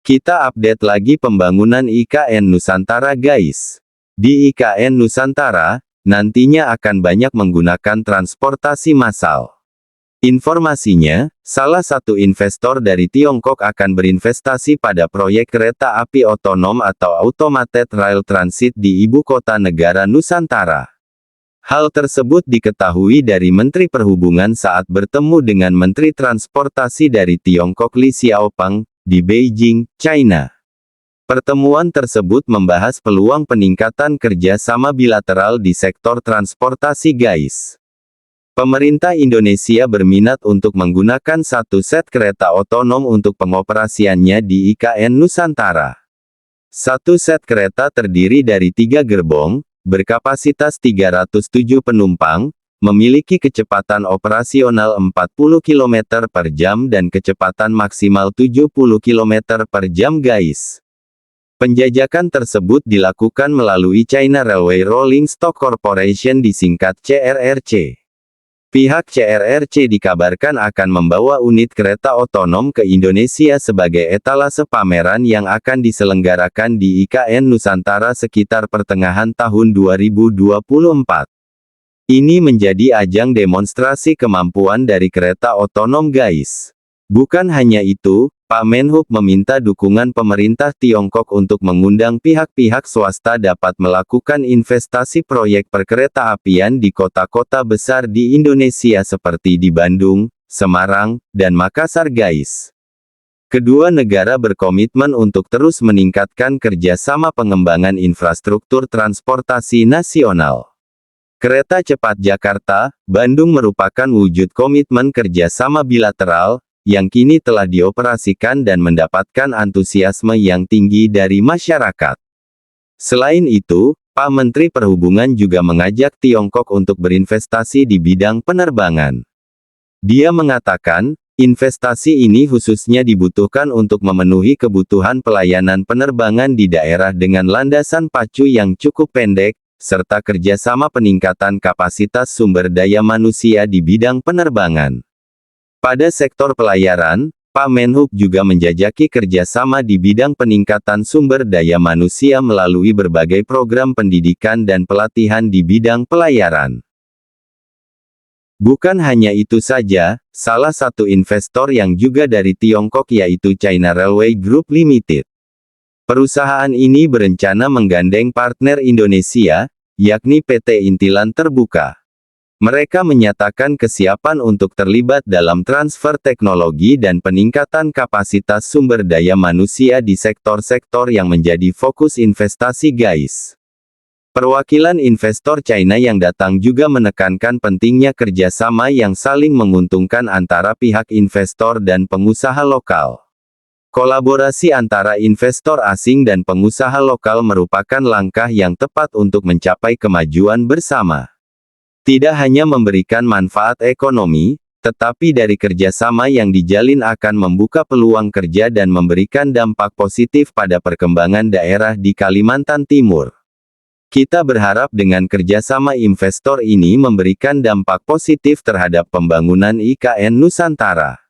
Kita update lagi pembangunan IKN Nusantara guys. Di IKN Nusantara, nantinya akan banyak menggunakan transportasi massal. Informasinya, salah satu investor dari Tiongkok akan berinvestasi pada proyek kereta api otonom atau Automated Rail Transit di ibu kota negara Nusantara. Hal tersebut diketahui dari Menteri Perhubungan saat bertemu dengan Menteri Transportasi dari Tiongkok Li Xiaopeng, di Beijing, China. Pertemuan tersebut membahas peluang peningkatan kerjasama bilateral di sektor transportasi guys. Pemerintah Indonesia berminat untuk menggunakan satu set kereta otonom untuk pengoperasiannya di IKN Nusantara. Satu set kereta terdiri dari 3 gerbong, berkapasitas 307 penumpang, memiliki kecepatan operasional 40 km per jam dan kecepatan maksimal 70 km per jam guys. Penjajakan tersebut dilakukan melalui China Railway Rolling Stock Corporation disingkat CRRC. Pihak CRRC dikabarkan akan membawa unit kereta otonom ke Indonesia sebagai etalase pameran yang akan diselenggarakan di IKN Nusantara sekitar pertengahan tahun 2024. Ini menjadi ajang demonstrasi kemampuan dari kereta otonom guys. Bukan hanya itu, Pak Menhub meminta dukungan pemerintah Tiongkok untuk mengundang pihak-pihak swasta dapat melakukan investasi proyek perkereta-apian di kota-kota besar di Indonesia seperti di Bandung, Semarang, dan Makassar guys. Kedua negara berkomitmen untuk terus meningkatkan kerjasama pengembangan infrastruktur transportasi nasional. Kereta cepat Jakarta-Bandung merupakan wujud komitmen kerjasama bilateral, yang kini telah dioperasikan dan mendapatkan antusiasme yang tinggi dari masyarakat. Selain itu, Pak Menteri Perhubungan juga mengajak Tiongkok untuk berinvestasi di bidang penerbangan. Dia mengatakan, investasi ini khususnya dibutuhkan untuk memenuhi kebutuhan pelayanan penerbangan di daerah dengan landasan pacu yang cukup pendek, serta kerjasama peningkatan kapasitas sumber daya manusia di bidang penerbangan. Pada sektor pelayaran, Pak Menhub juga menjajaki kerjasama di bidang peningkatan sumber daya manusia melalui berbagai program pendidikan dan pelatihan di bidang pelayaran. Bukan hanya itu saja, salah satu investor yang juga dari Tiongkok yaitu China Railway Group Limited. Perusahaan ini berencana menggandeng partner Indonesia, yakni PT Intilan Terbuka. Mereka menyatakan kesiapan untuk terlibat dalam transfer teknologi dan peningkatan kapasitas sumber daya manusia di sektor-sektor yang menjadi fokus investasi guys. Perwakilan investor China yang datang juga menekankan pentingnya kerjasama yang saling menguntungkan antara pihak investor dan pengusaha lokal. Kolaborasi antara investor asing dan pengusaha lokal merupakan langkah yang tepat untuk mencapai kemajuan bersama. Tidak hanya memberikan manfaat ekonomi, tetapi dari kerjasama yang dijalin akan membuka peluang kerja dan memberikan dampak positif pada perkembangan daerah di Kalimantan Timur. Kita berharap dengan kerjasama investor ini memberikan dampak positif terhadap pembangunan IKN Nusantara.